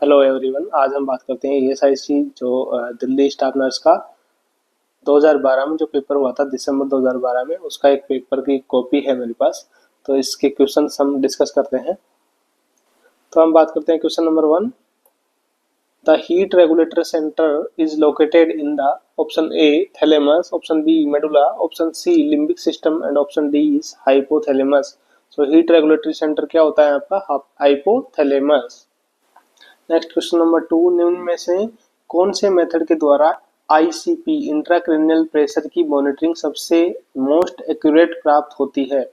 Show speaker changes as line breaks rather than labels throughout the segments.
Hello everyone. आज हम बात करते हैं ईएसआईसी जो दिल्ली स्टाफ नर्स का 2012 में जो पेपर हुआ था दिसंबर 2012 में, उसका एक पेपर की कॉपी है मेरे पास। तो इसके क्वेश्चन हम डिस्कस करते हैं। तो हम बात करते हैं question number 1। The heat regulator centre is located in the option A thalamus, option B medulla, option C limbic system and option D is hypothalamus. So heat regulatory centre क्या होता है आपका? हाइपोथैलेमस। Next question number 2। निम्न में से कौन से method के द्वारा आईसीपी इंट्राक्रैनियल प्रेशर की मॉनिटरिंग सबसे मोस्ट एक्यूरेट प्राप्त होती है?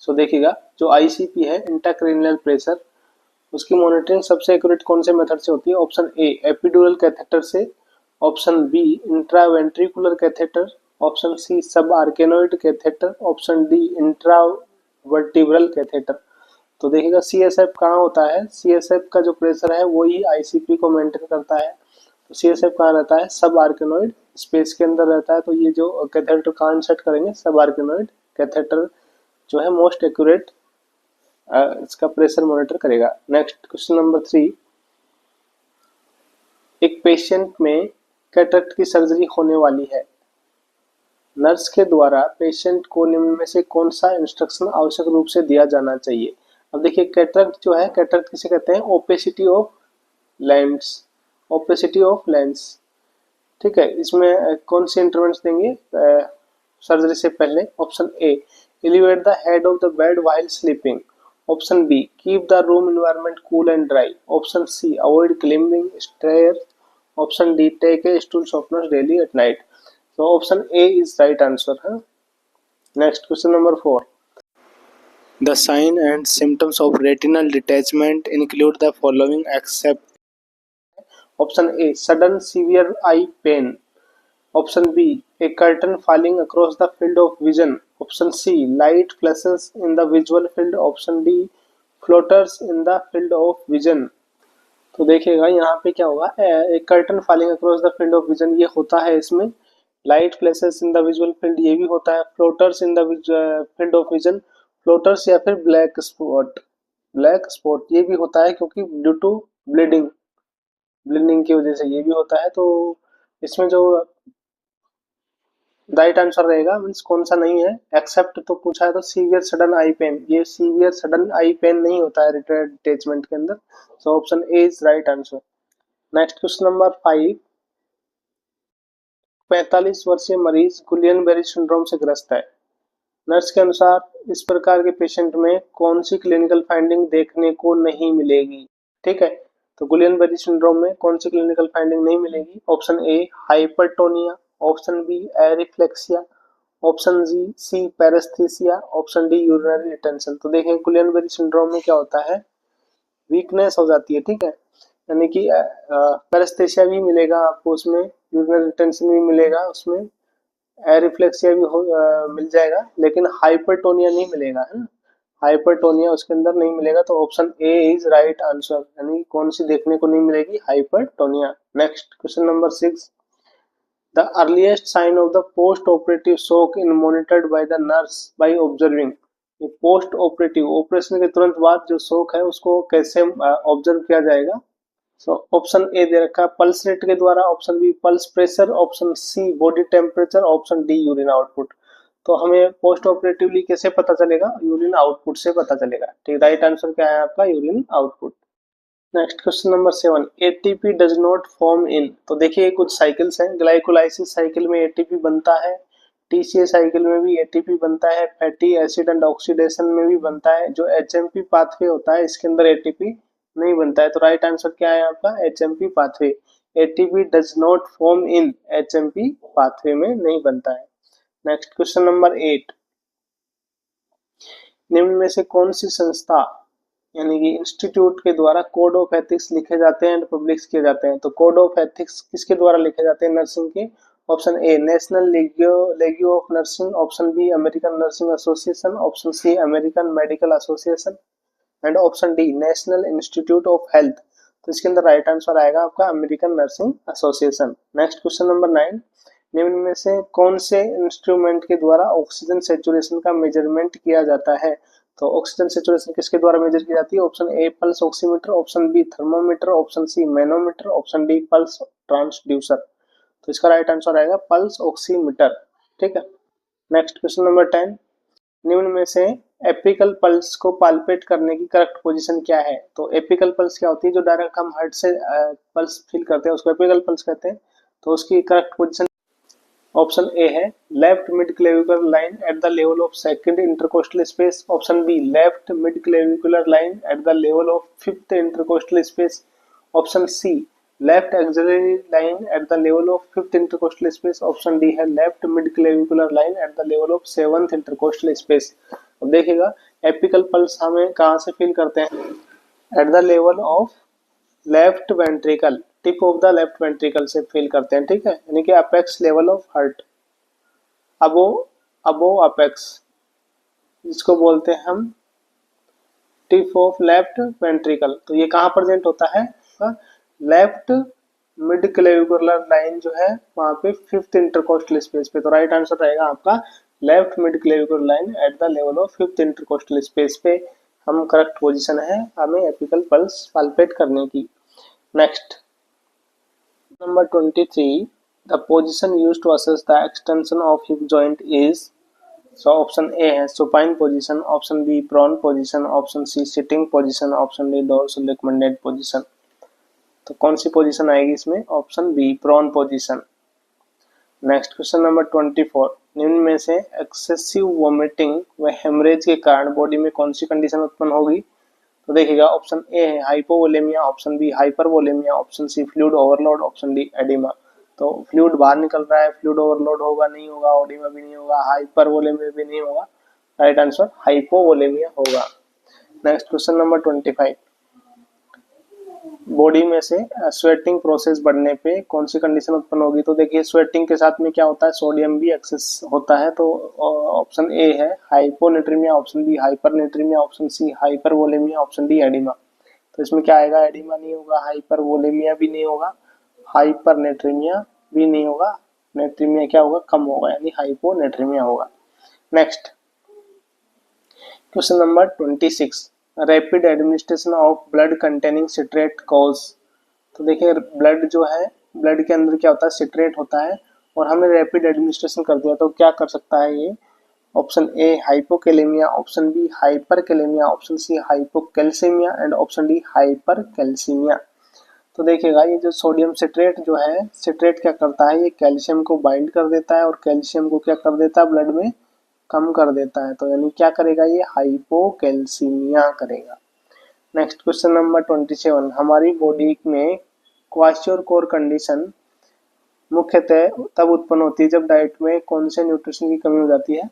सो देखिएगा, जो आईसीपी है इंट्राक्रैनियल प्रेशर, उसकी मॉनिटरिंग सबसे एक्यूरेट कौन से मेथड से होती है? ऑप्शन ए एपिड्यूरल कैथेटर से, option B intraventricular catheter, option C subarachnoid catheter, option D intravertebral catheter. तो देखिएगा सीएसएफ कहाँ होता है? सीएसएफ का जो प्रेशर है वो ही आईसीपी को मेंटेन करता है। तो सीएसएफ कहाँ रहता है? सब आर्केनोइड स्पेस के अंदर रहता है। तो ये जो कैथेटर कहाँ सेट करेंगे? सब आर्केनोइड कैथेटर जो है मोस्ट एक्यूरेट इसका प्रेशर मॉनिटर करेगा। Next question number 3। एक पेशेंट में कैटरेक्ट की सर्जरी होने वाली है। नर्स के द्वारा पेशेंट को निम्न में से कौन सा इंस्ट्रक्शन आवश्यक रूप से दिया जाना चाहिए? अब देखिए, कैटरेक्ट जो है, कैटरेक्ट किसे कहते हैं? Opacity of lens, opacity of lens. ठीक है, इसमें कौन सी इंटरवेंस देंगे सर्जरी से पहले? Option A elevate the head of the bed while sleeping, option B keep the room environment cool and dry, option C avoid climbing stair, option D take a stool softener daily at night. तो option A is right answer है। Next question number 4। The sign and symptoms of retinal detachment include the following except option A sudden severe eye pain, option B a curtain falling across the field of vision, option C light flashes in the visual field, option D floaters in the field of vision। तो देखिएगा यहाँ पे क्या होगा, एक curtain falling across the field of vision ये होता है इसमें, light flashes in the visual field ये भी होता है, floaters in the field of vision, floaters या फिर ब्लैक स्पॉट ये भी होता है क्योंकि ड्यू टू ब्लीडिंग ब्लीडिंग की वजह से ये भी होता है। तो इसमें जो राइट आंसर रहेगा मीन्स कौन सा नहीं है? एक्सेप्ट तो पूछा है तो सीवियर सडन आई पेन, ये सीवियर सडन आई पेन नहीं होता है रिटायर्ड अटैचमेंट के अंदर। सो option A is right answer. Next question number 5। 45 वर्षीय मरीज गुलियन बेरी सिंड्रोम से ग्रस्त है। नर्स के अनुसार इस प्रकार के पेशेंट में कौन सी क्लिनिकल फाइंडिंग देखने को नहीं मिलेगी? ठीक है, तो गुलियन बेरी सिंड्रोम में कौन सी क्लिनिकल फाइंडिंग नहीं मिलेगी? Option A hypertonia, option B areflexia, option C paresthesia, option D urinary retention. तो देखें, गुलियन बेरी सिंड्रोम में क्या होता है? वीकनेस हो जाती है। ठीक है, यानी कि पैरेस्थीसिया भी मिलेगा आपको उसमें, यूरिनरी रिटेंशन भी मिलेगा उसमें, एरिफ्लेक्सिया भी मिल जाएगा, लेकिन हाइपरटोनिया नहीं मिलेगा, है ना? हाइपरटोनिया उसके अंदर नहीं मिलेगा। तो option A is right answer, यानी कौन सी देखने को नहीं मिलेगी? Hypertonia. Next question number 6। The earliest sign of the post operative shock in monitored by the nurse by observing. Post operative, operation के तुरंत बाद जो शॉक है उसको कैसे ऑब्जर्व किया जाएगा? सो ऑप्शन ए दे रखा है पल्स रेट के द्वारा, option B pulse pressure, option C body temperature, option D urine output. तो हमें पोस्ट ऑपरेटिवली कैसे पता चलेगा? यूरिन आउटपुट से पता चलेगा। ठीक, राइट आंसर क्या है आपका? Urine output. Next question number 7। ATP does not form in. तो देखिए कुछ साइकिल्स हैं, ग्लाइकोलाइसिस साइकिल में एटीपी बनता है, टीसीए साइकिल में भी एटीपी बनता है, फैटी एसिड एंड ऑक्सीडेशन में भी बनता है। जो एचएमपी पाथवे होता है इसके अंदर एटीपी नहीं बनता है। तो राइट आंसर क्या है आपका? HMP pathway. ATP does not form in HMP pathway में नहीं बनता है। Next question number 8। निम्न में से कौन सी संस्था यानी कि इंस्टीट्यूट के द्वारा कोड ऑफ एथिक्स लिखे जाते हैं एंड पब्लिश किए जाते हैं? तो कोड ऑफ एथिक्स किसके द्वारा लिखे जाते हैं नर्सिंग के? Option A national league of nursing, option B American nursing association, option C American medical association and option D national institute of health. तो इसके अंदर राइट आंसर आएगा आपका American nursing association. Next question number 9। निम्न में से कौन से इंस्ट्रूमेंट के द्वारा ऑक्सीजन सेचुरेशन का मेजरमेंट किया जाता है? तो ऑक्सीजन सेचुरेशन किसके द्वारा मेजर की जाती है? Option A pulse oximeter, option B thermometer, option C manometer, option D pulse transducer. तो इसका राइट आंसर आएगा पल्स ऑक्सीमीटर। ठीक है। नेक्स्ट क्वेश्चन नंबर 10, निम्न में से एपिकल पल्स को पाल्पेट करने की करेक्ट पोजीशन क्या है? तो एपिकल पल्स क्या होती है? जो डायरेक्ट हम हार्ट से पल्स फील करते हैं उसको एपिकल पल्स कहते हैं। तो उसकी करेक्ट पोजीशन ऑप्शन ए है left mid clavicular line at the level of second intercostal space, option B left mid clavicular line at the level of fifth intercostal space, option C left axillary line at the level of fifth intercostal space, option D है left mid clavicular line at the level of seventh intercostal space. अब देखिएगा apical pulse हमें कहाँ से feel करते हैं? Eight the level of left ventricle, tip of the left ventricle से feel करते हैं। ठीक है, यानी कि apex level of heart, above above apex, जिसको बोलते हैं हम टिप ऑफ लेफ्ट वेंट्रिकल। तो ये कहाँ प्रेजेंट होता है? लेफ्ट मिड क्लेविकुलर लाइन जो है वहां पे फिफ्थ इंटरकोस्टल स्पेस पे। तो राइट आंसर रहेगा आपका left mid clavicular line at the level of fifth intercostal space पे हम करेक्ट पोजीशन है हमें एपिकल पल्स पाल्पेट करने की। Next number 23, the position used to assess the extension of hip joint is. So option A है supine position, option B prone position, option C sitting position, option D dorsal recommended position. तो कौन सी position आएगी इसमें? Option B prone position. Next question number 24, निम्न में से excessive vomiting व हेमरेज के कारण बॉडी में कौन सी कंडीशन उत्पन्न होगी? तो देखिएगा ऑप्शन ए है hypovolaemia, option B hypervolaemia, option C fluid overload, option D oedema. तो फ्लूइड बाहर निकल रहा है, फ्लूइड ओवरलोड होगा नहीं होगा, एडिमा भी नहीं होगा, हाइपरवोलेमिया भी नहीं होगा। राइट आंसर हाइपोवोलेमिया होगा। नेक्स्ट क्वेश्चन नंबर 25, बॉडी में से स्वेटिंग प्रोसेस बढ़ने पे कौन सी कंडीशन उत्पन्न होगी? तो देखिए स्वेटिंग के साथ में क्या होता है? सोडियम भी एक्सेस होता है। तो ऑप्शन ए है hyponatraemia, option B hypernatraemia, option C hypervolaemia, option D oedema. तो इसमें क्या आएगा? एडिमा नहीं होगा, हाइपरवोलेमिया भी नहीं होगा, हाइपरनेट्रीमिया भी नहीं होगा। नेट्रीमिया क्या होगा? कम होगा, यानी हाइपोनेट्रीमिया होगा। Next question number 26, rapid administration of blood containing citrate cause. तो देखिए ब्लड जो है, ब्लड के अंदर क्या होता है? सिट्रेट होता है और हमें रैपिड एडमिनिस्ट्रेशन कर दिया तो क्या कर सकता है ये? Option A hypokalaemia, option B hyperkalaemia, option C hypocalcaemia and option D hypercalcaemia. तो देखिएगा ये जो सोडियम सिट्रेट जो है, सिट्रेट क्या करता है? ये कैल्शियम को बाइंड कर देता है और कैल्शियम को क्या कर देता है? ब्लड में कम कर देता है। तो यानी क्या करेगा? ये हाइपोकैल्सीमिया करेगा। नेक्स्ट क्वेश्चन नंबर 27, हमारी बॉडी में क्वाशियोर कंडीशन मुख्यतः तब उत्पन्न होती है जब डाइट में कौन से न्यूट्रिशन की कमी हो जाती है?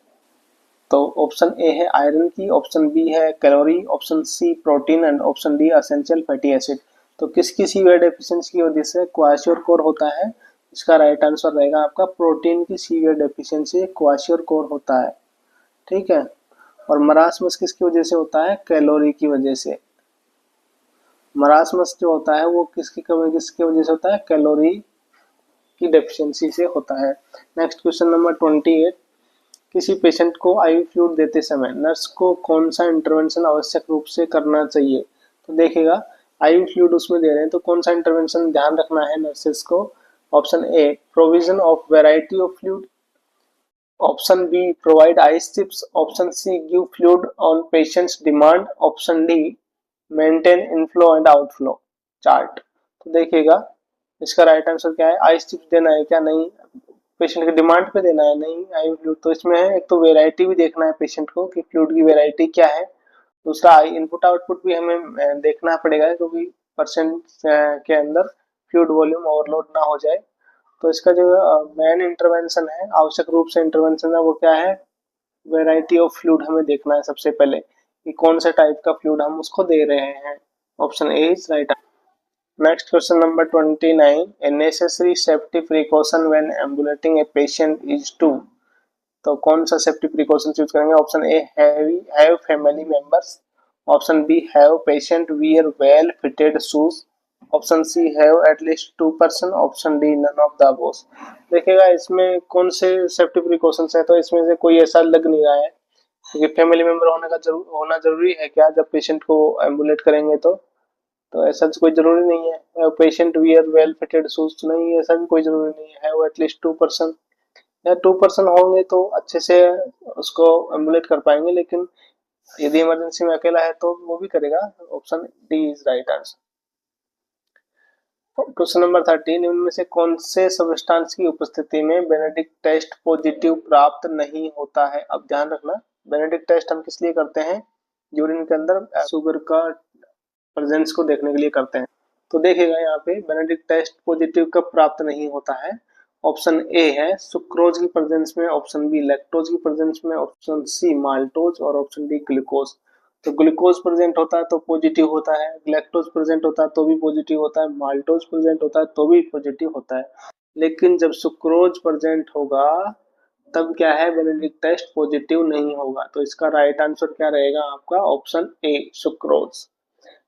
तो ऑप्शन ए है आयरन की, ऑप्शन बी है calorie, option C protein and option D essential fatty acid. तो किस सीवियर डेफिशिएंसी की वजह से क्वाशियोर होता है? इसका राइट आंसर रहेगा आपका प्रोटीन की सीवियर डेफिशिएंसी क्वाशियोर होता है। ठीक है, और मरासमस किसकी वजह से होता है? कैलोरी की वजह से। मरासमस जो होता है वो किसकी वजह से होता है? कैलोरी की डेफिशिएंसी से होता है। नेक्स्ट क्वेश्चन नंबर 28, किसी पेशेंट को आईवी फ्लूइड देते समय नर्स को कौन सा इंटरवेंशन आवश्यक रूप से करना चाहिए? तो देखिएगा आईवी फ्लूइड उसमें दे रहे हैं तो कौन सा इंटरवेंशन ध्यान रखना है नर्सेस को? Option A provision of variety of fluid, option B provide ice chips, option C give fluid on patients demand, option D maintain inflow and outflow chart. तो देखिएगा इसका राइट आंसर क्या है? आइस चिप्स देना है क्या? नहीं। पेशेंट की डिमांड पे देना है? नहीं। आई फ्लूइड तो इसमें है एक तो वेराइटी भी देखना है पेशेंट को कि फ्लूइड की वेराइटी क्या है, दूसरा आई इनपुट आउटपुट भी हमें देखना पड़ेगा क्योंकि परसेंट के अंदर फ्लूइड वॉल्यूम ओवरलोड ना हो जाए। तो इसका जो मेन इंटरवेंशन है, आवश्यक रूप से इंटरवेंशन है, वो क्या है? वेराइटी ऑफ फ्लूइड हमें देखना है सबसे पहले कि कौन से टाइप का फ्लूइड हम उसको दे रहे हैं। Option A is right. Next question number 29, a necessary safety precaution when ambulating a patient is to. तो कौन सा सेफ्टी प्रिकॉशन यूज करेंगे? Option A have family members, option B have patient wear well fitted shoes, option C have at least 2 person, option D none of the above. देखिएगा इसमें कौन से safety precautions है तो इसमें से कोई ऐसा लग नहीं रहा है क्योंकि फैमिली मेंबर होना जरूरी है क्या जब पेशेंट को एम्बुलेट करेंगे तो ऐसा तो कोई जरूरी नहीं है। Patient wear well fitted shoes नहीं, ऐसा भी कोई जरूरी नहीं है। वो एटलीस्ट 2% या 2% होंगे तो अच्छे से उसको एम्बुलेट कर पाएंगे, लेकिन यदि इमरजेंसी में अकेला है तो वो भी करेगा। Option D is right answer. Question number 13, इनमें से कौन से सब्सटेंस की उपस्थिति में बेनेडिक्ट टेस्ट पॉजिटिव प्राप्त नहीं होता है? अब ध्यान रखना, बेनेडिक्ट टेस्ट हम किस लिए करते हैं? यूरिन के अंदर शुगर का प्रेजेंस को देखने के लिए करते हैं। तो देखिएगा यहाँ पे बेनेडिक्ट टेस्ट पॉजिटिव कब प्राप्त नहीं होता है। ऑप्शन ए है सुक्रोज की प्रेजेंस में, ऑप्शन बी लैक्टोज की प्रेजेंस में, ऑप्शन सी माल्टोज और ऑप्शन डी ग्लूकोज। तो ग्लूकोज प्रेजेंट होता है तो पॉजिटिव होता है, लैक्टोज प्रेजेंट होता है तो भी पॉजिटिव होता है, माल्टोज प्रेजेंट होता है तो भी पॉजिटिव होता है। लेकिन जब सुक्रोज प्रेजेंट होगा तब क्या है, बेनेडिक्ट टेस्ट पॉजिटिव नहीं होगा। तो इसका राइट आंसर क्या रहेगा आपका? Option A sucrose.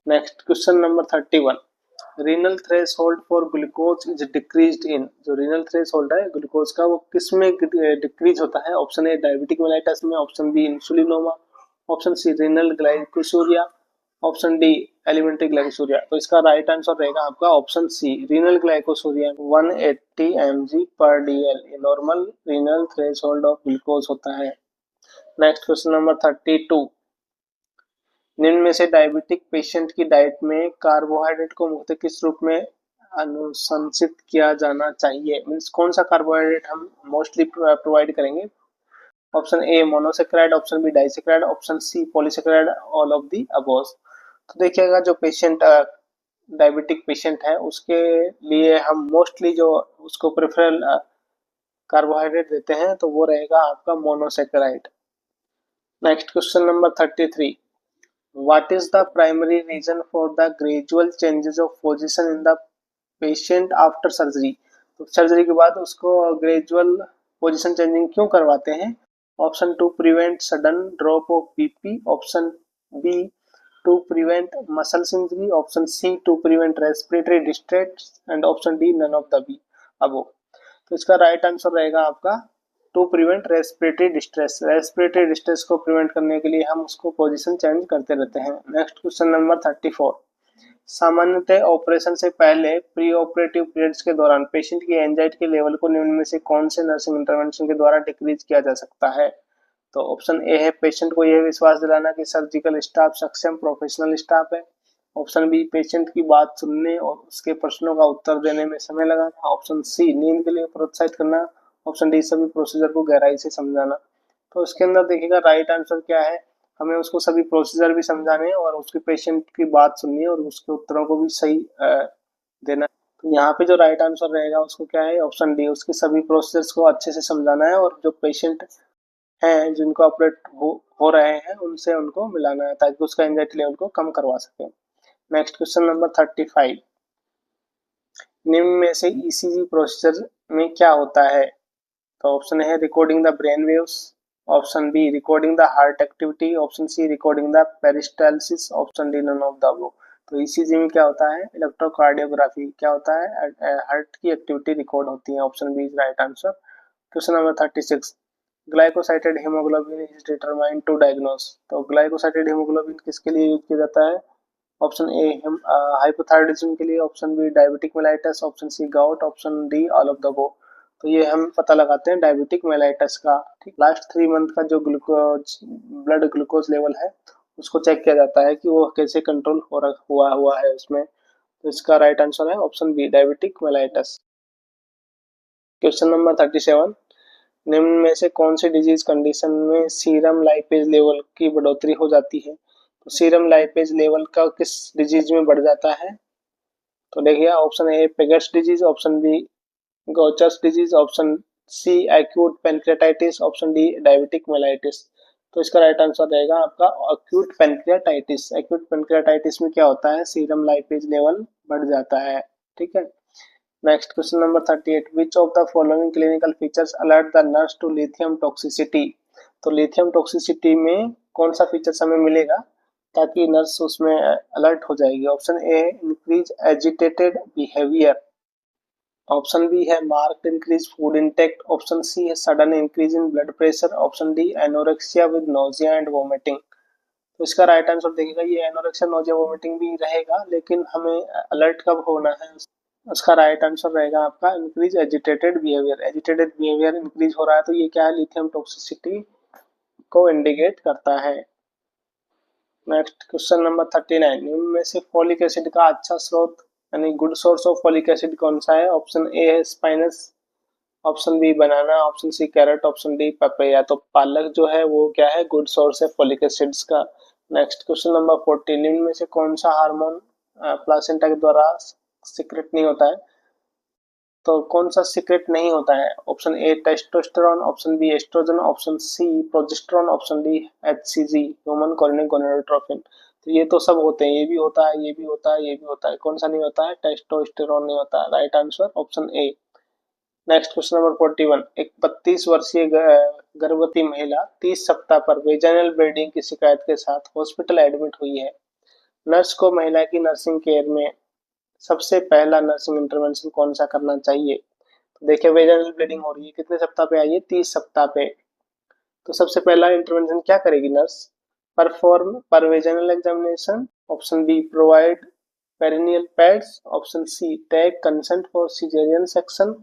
Next question number 31, renal threshold for glucose is decreased in. जो रीनल थ्रेशोल्ड है ग्लूकोज का वो किस में डिक्रीज होता है? ऑप्शन ए डायबिटिक मेलाइटस में, option B insulinoma, option C renal glycosuria, option D alimentary glycosuria. तो इसका राइट आंसर रहेगा आपका option C renal glycosuria. 180 mg पर dl ये normal renal threshold of glucose होता है। नेक्स्ट क्वेश्चन नंबर 32, निम्न में से डायबिटिक पेशेंट की डाइट में कार्बोहाइड्रेट को मुख्यतः किस रूप में अनुशंसित किया जाना चाहिए? मीन्स कौन सा कार्बोहाइड्रेट हम मोस्टली प्रोवाइड करेंगे? Option A monosaccharide, option B disaccharide, option C polysaccharide, all of the above. तो देखिएगा जो पेशेंट डायबिटिक पेशेंट है उसके लिए हम मोस्टली जो उसको प्रेफरल कार्बोहाइड्रेट देते हैं तो वो रहेगा आपका monosaccharide. Next question number 33, what is the primary reason for the gradual changes of position in the patient after surgery? तो सर्जरी के बाद उसको ग्रेजुअल पोजीशन चेंजिंग क्यों करवाते हैं? Option to prevent sudden drop of BP, option B to prevent muscles injury, option C to prevent respiratory distress and option D none of the B above. तो इसका right answer रहेगा आपका to prevent respiratory distress. Respiratory distress को prevent करने के लिए हम उसको पोजीशन चेंज करते रहते हैं। नेक्स्ट क्वेश्चन नंबर 34, सामान्यतः ऑपरेशन से पहले प्री ऑपरेटिव पीरियड्स के दौरान पेशेंट की एंजाइटी के लेवल को निम्न में से कौन से नर्सिंग इंटरवेंशन के द्वारा डिक्रीज किया जा सकता है? तो ऑप्शन ए है पेशेंट को यह विश्वास दिलाना कि सर्जिकल स्टाफ सक्षम प्रोफेशनल स्टाफ है, ऑप्शन बी पेशेंट की बात सुनने और उसके प्रश्नों का उत्तर देने में समय लगाना, ऑप्शन सी नींद के लिए प्रोत्साहित करना, ऑप्शन डी सभी प्रोसीजर को गहराई से समझाना। तो इसके अंदर देखिएगा राइट आंसर क्या है, हमें उसको सभी प्रोसीजर भी समझाने और उसके पेशेंट की बात सुननी है और उसके उत्तरों को भी सही देना। तो यहाँ पे जो राइट आंसर रहेगा उसको क्या है? ऑप्शन डी, उसके सभी प्रोसीजर्स को अच्छे से समझाना है और जो पेशेंट हैं जिनको ऑपरेट हो रहे हैं उनसे उनको मिलाना है ताकि उसका एंजाइटी लेवल को कम करवा सके। नेक्स्ट क्वेश्चन नंबर 35, निम्न में से ईसीजी प्रोसीजर में क्या होता है? तो ऑप्शन है recording the brain waves, option B recording the heart activity, option C recording the peristalsis, option D none of the above. तो ईसीजी में क्या होता है? इलेक्ट्रोकार्डियोग्राफी क्या होता है? हार्ट की एक्टिविटी रिकॉर्ड होती है। Option B is right answer. Question number 36, glycosylated haemoglobin is determined to diagnose. तो ग्लाइकोसाइटेड हीमोग्लोबिन किसके लिए यूज किया जाता है? ऑप्शन ए हाइपोथायराइडिज्म के लिए, option B diabetic mellitus, option C gout, option D all of the above. तो ये हम पता लगाते हैं डायबिटिक मेलाइटस का। ठीक, लास्ट 3 मंथ का जो ग्लूकोज ब्लड ग्लूकोज लेवल है उसको चेक किया जाता है कि वो कैसे कंट्रोल हुआ है उसमें। तो इसका राइट आंसर है option B diabetic mellitus. Question number 37, निम्न में से कौन सी डिजीज कंडीशन में सीरम लाइपेज लेवल की बढ़ोतरी हो जाती है? तो सीरम लाइपेज लेवल का किस डिजीज में बढ़ जाता है? तो देखिए option A Paget's disease, option B Gaucher's disease, option C acute pancreatitis, option D diabetic mellitus. तो इसका राइट आंसर रहेगा आपका एक्यूट पेनक्रियाटाइटिस। एक्यूट पेनक्रियाटाइटिस में क्या होता है? सीरम लाइपेज लेवल बढ़ जाता है। ठीक है। Next question number 38, which of the following clinical features alert the nurse to lithium toxicity. तो लिथियम टॉक्सिसिटी में कौन सा फीचर्स हमें मिलेगा ताकि नर्स उसमें अलर्ट हो जाएगी? Option A increase agitated behaviour, option B है marked increase food intake, option C है sudden increase in blood pressure, option D anorexia with nausea and vomiting. तो इसका राइट आंसर देखिएगा ये एनोरेक्सिया नोजिया वोमिटिंग भी रहेगा, लेकिन हमें अलर्ट कब होना है, उसका राइट आंसर रहेगा आपका increase agitated behaviour. Agitated behaviour increase हो रहा है तो ये क्या है, लिथियम टॉक्सिसिटी को इंडिकेट करता है। नेक्स्ट क्वेश्चन नंबर 39, निम्न में से फोलिक एसिड का अच्छा स्रोत यानी good source of folic acid कौन सा है? ऑप्शन ए है spinach, option B banana, option C carrot, option D papaya. तो पालक जो है वो क्या है, गुड सोर्स है फोलिक एसिड्स का। नेक्स्ट क्वेश्चन नंबर 40, निम्न में से कौन सा हार्मोन प्लासेंटा के द्वारा सीक्रेट नहीं होता है? तो कौन सा सीक्रेट नहीं होता है? Option A testosterone, option B oestrogen, option C progesterone, option D HCG human chorionic gonadotropin. तो ये तो सब होते हैं, ये भी होता है, ये भी होता है, ये भी होता है, कौन सा नहीं होता है? टेस्टोस्टेरोन नहीं होता है। Right answer option A. Next question number 41, एक 32 वर्षीय गर्भवती महिला 30 सप्ताह पर वेजाइनल ब्लीडिंग की शिकायत के साथ हॉस्पिटल एडमिट हुई है। नर्स को महिला की नर्सिंग केयर में सबसे पहला नर्सिंग इंटरवेंशन कौन सा करना चाहिए? तो देखिए वेजाइनल ब्लीडिंग हो रही है, कितने सप्ताह पे आई है? 30 सप्ताह पे। तो सबसे पहला इंटरवेंशन क्या करेगी nurse? Perform per vaginal examination, option B provide perineal pads, option C take consent for caesarean section,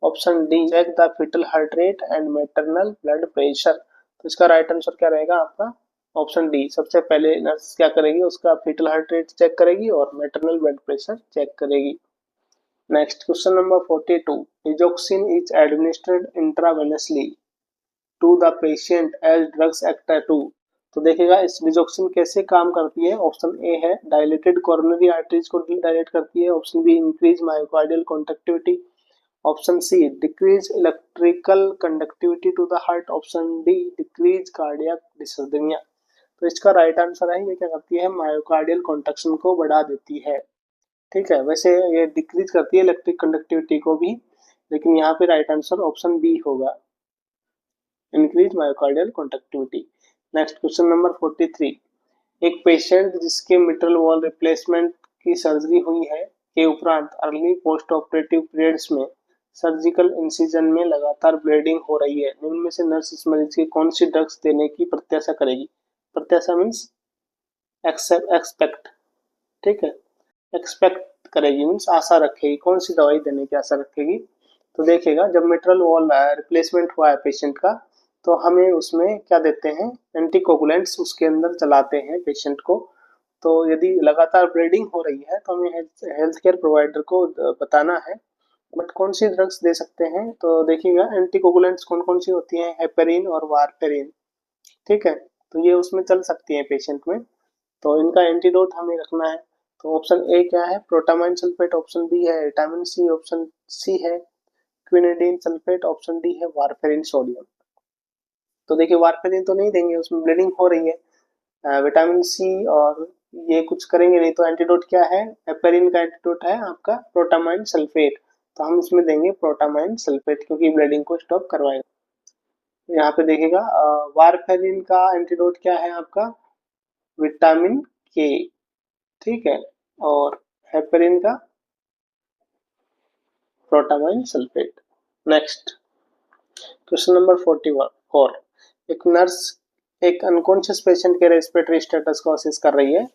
option D check the foetal heart rate and maternal blood pressure. तो इसका राइट आंसर क्या रहेगा आपका? Option D. सबसे पहले nurse क्या करेगी, उसका फीटल हार्ट रेट चेक करेगी और मैटरनल ब्लड प्रेशर चेक करेगी। Next question number 42, digoxin is administered intravenously to the patient as drugs act 2। तो देखिएगा इस डिजोक्सिन कैसे काम करती है? ऑप्शन ए है डायलेटेड कोरोनरी आर्टरीज को डायलेट करती है, option B increase myocardial contractility, option C decrease electrical conductivity to the heart, option D decrease cardiac disorder. तो इसका राइट आंसर है ये क्या करती है, मायोकार्डियल कॉन्ट्रैक्शन को बढ़ा देती है। ठीक है, वैसे ये डिक्रीज करती है इलेक्ट्रिक कंडक्टिविटी को भी, लेकिन यहाँ पे राइट आंसर ऑप्शन बी होगा, increase myocardial contractility. Next question number 43, एक पेशेंट जिसके मिट्रल वॉल रिप्लेसमेंट की सर्जरी हुई है के उपरांत अर्ली पोस्ट ऑपरेटिव पीरियड्स में सर्जिकल इंसिजन में लगातार ब्लीडिंग हो रही है, उनमें से नर्स इस मरीज की कौन सी ड्रग्स देने की प्रत्याशा करेगी? प्रत्याशा मीन्स एक्सपेक्ट, ठीक है, एक्सपेक्ट करेगी मीन्स आशा रखेगी, कौन सी दवाई देने की आशा रखेगी? तो देखिएगा जब मिट्रल वॉल रिप्लेसमेंट हुआ है पेशेंट का, तो हमें उसमें क्या देते हैं, एंटीकोगुलेंट्स उसके अंदर चलाते हैं पेशेंट को। तो यदि लगातार ब्लीडिंग हो रही है तो हमें हेल्थ केयर प्रोवाइडर को बताना है, बट कौन सी ड्रग्स दे सकते हैं? तो देखिएगा एंटीकोगुलेंट्स कौन कौन सी होती हैं, हेपेरिन और वारफेरिन, ठीक है, तो ये उसमें चल सकती है पेशेंट में। तो इनका एंटीडोट हमें रखना है। तो ऑप्शन ए क्या है, प्रोटामाइन सल्फेट, ऑप्शन बी है विटामिन सी, ऑप्शन सी है क्विनिडीन सल्फेट, ऑप्शन डी है वारफेरिन सोडियम। तो देखिए वारफेरिन तो नहीं देंगे, उसमें ब्लीडिंग हो रही है, विटामिन सी और ये कुछ करेंगे नहीं, तो एंटीडोट क्या है, हेपेरिन का एंटीडोट है आपका प्रोटामाइन सल्फेट। तो हम इसमें देंगे प्रोटामाइन सल्फेट क्योंकि ब्लीडिंग को स्टॉप करवाएगा। यहाँ पे देखिएगा वारफेरिन का एंटीडोट क्या है आपका, विटामिन के, ठीक है, और हेपेरिन का protamine sulphate. Next question number 44, एक नर्स एक अनकॉन्शियस पेशेंट के रेस्पिरेटरी स्टेटस को असेस कर रही है।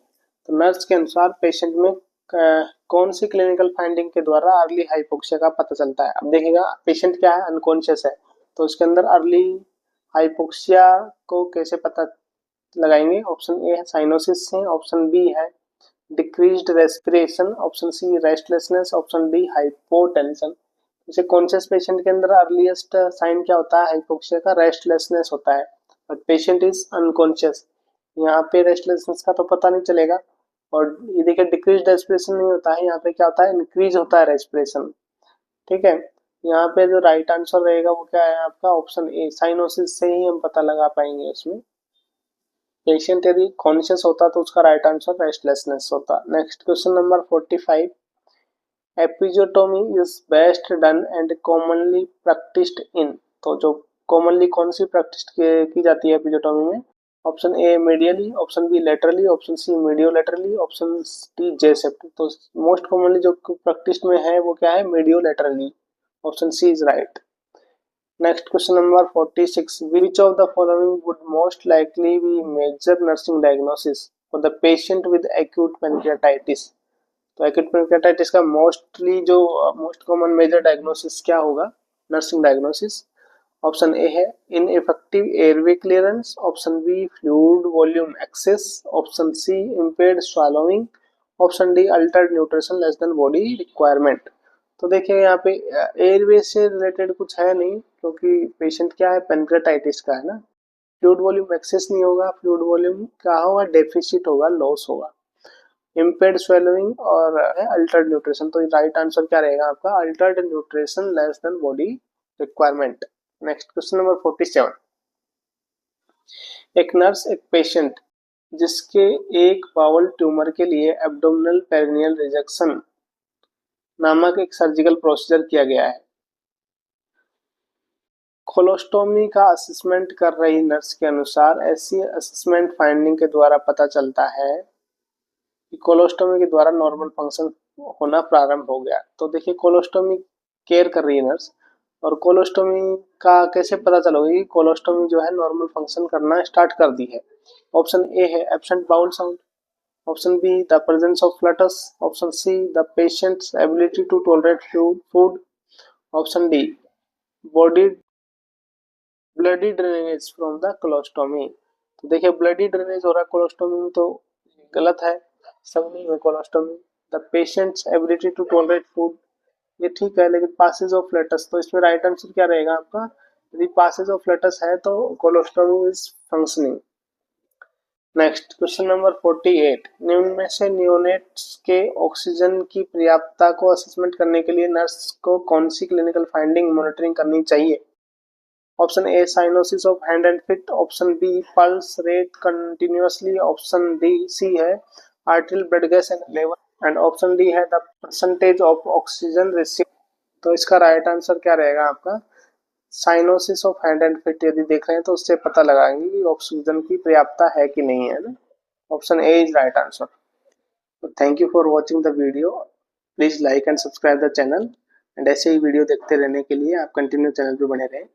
तो नर्स के अनुसार पेशेंट में कौन सी क्लिनिकल फाइंडिंग के द्वारा अर्ली हाइपोक्सिया का पता चलता है? अब देखिएगा पेशेंट क्या है, अनकॉन्शियस है, तो उसके अंदर अर्ली हाइपोक्सिया को कैसे पता लगाएंगे? ऑप्शन ए है साइनोसिस से, ऑप्शन बी है decreased respiration, option C restlessness, option D hypotension. जैसे कॉन्शियस पेशेंट के अंदर अर्लीस्ट साइन क्या होता है हाइपोक्सिया का, रेस्टलेसनेस होता है, बट पेशेंट इज अनकॉन्शियस, यहाँ पे रेस्टलेसनेस का तो पता नहीं चलेगा। और ये देखिए डिक्रीज रेस्पिरेशन नहीं होता है, यहाँ पे क्या होता है, इंक्रीज होता है रेस्पिरेशन, ठीक है। यहाँ पे जो राइट आंसर रहेगा वो क्या है आपका, ऑप्शन ए, साइनोसिस से ही हम पता लगा पाएंगे उसमें। पेशेंट यदि कॉन्शियस होता तो उसका राइट आंसर रेस्टलेसनेस होता। Next question number 45, एपिजोटोमी is best done and commonly practised in. तो जो कॉमनली कौन सी प्रैक्टिस की जाती है एपिजोटोमी में, option A medially, option B laterally, option C medio laterally, option D J shaped. तो मोस्ट कॉमनली जो प्रैक्टिस में है वो क्या है, medio laterally. Option C is right. Next question number 46, which of the following would most likely be major nursing diagnosis for the patient with acute pancreatitis? तो acute pancreatitis का most common major diagnosis क्या होगा, nursing diagnosis? Option A है ineffective airway clearance, option B fluid volume excess, option C impaired swallowing, option D altered nutrition less than body requirement. तो देखिए यहाँ पे airway से related कुछ है नहीं, क्योंकि पेशेंट क्या है, पेनक्रेटाइटिस का है ना। फ्लूइड वॉल्यूम एक्सेस नहीं होगा, फ्लूइड वॉल्यूम क्या होगा, डेफिसिट होगा, लॉस होगा। इम्पेयर्ड स्वेलोइंग और अल्टर्ड न्यूट्रिशन। तो राइट आंसर क्या रहेगा आपका, Altered nutrition less than body requirement. Next question number 47, एक नर्स एक पेशेंट जिसके एक बाउल ट्यूमर के लिए एब्डोमिनल पेरिनियल रिजेक्शन नामक एक सर्जिकल प्रोसीजर किया गया है। कोलोस्टोमी का असेसमेंट कर रही नर्स के अनुसार ऐसी असेसमेंट फाइंडिंग के द्वारा पता चलता है कि कोलोस्टोमी के द्वारा नॉर्मल फंक्शन होना प्रारंभ हो गया। तो देखिए कोलोस्टोमी केयर कर रही है नर्स, और कोलोस्टोमी का कैसे पता चलोगे कि कोलोस्टोमी जो है नॉर्मल फंक्शन करना स्टार्ट कर दी है? ऑप्शन ए है absent bowel sound, option B the presence of flatus, option C the patients ability to tolerate food, option D body bloody drainage from the colostomy. तो देखिए bloody drainage हो रहा है colostomy में, तो गलत है, सब नहीं है colostomy. The patients ability to tolerate food, ये ठीक है, लेकिन पासेज ऑफ फ्लटस, तो इसमें राइट आंसर क्या रहेगा आपका, यदि पासेज ऑफ फ्लटस है तो colostomy is functioning. Next question number 48, निम्न में से नियोनेट्स के ऑक्सीजन की पर्याप्तता को असेसमेंट करने के लिए नर्स को कौन सी क्लिनिकल फाइंडिंग मॉनिटरिंग करनी चाहिए? Option A cyanosis of hand and feet, option B pulse rate continuously, option D C है arterial blood gas and level, and option D है the percentage of oxygen receive. तो इसका right answer क्या रहेगा आपका, cyanosis of hand and feet यदि देख रहे हैं तो उससे पता लगाएंगे कि ऑक्सीजन की पर्याप्तता है कि नहीं है ना। Option A is right answer. तो thank you for watching the video, please like and subscribe the channel, and ऐसे ही वीडियो देखते रहने के लिए आप कंटिन्यू चैनल पर बने रहें।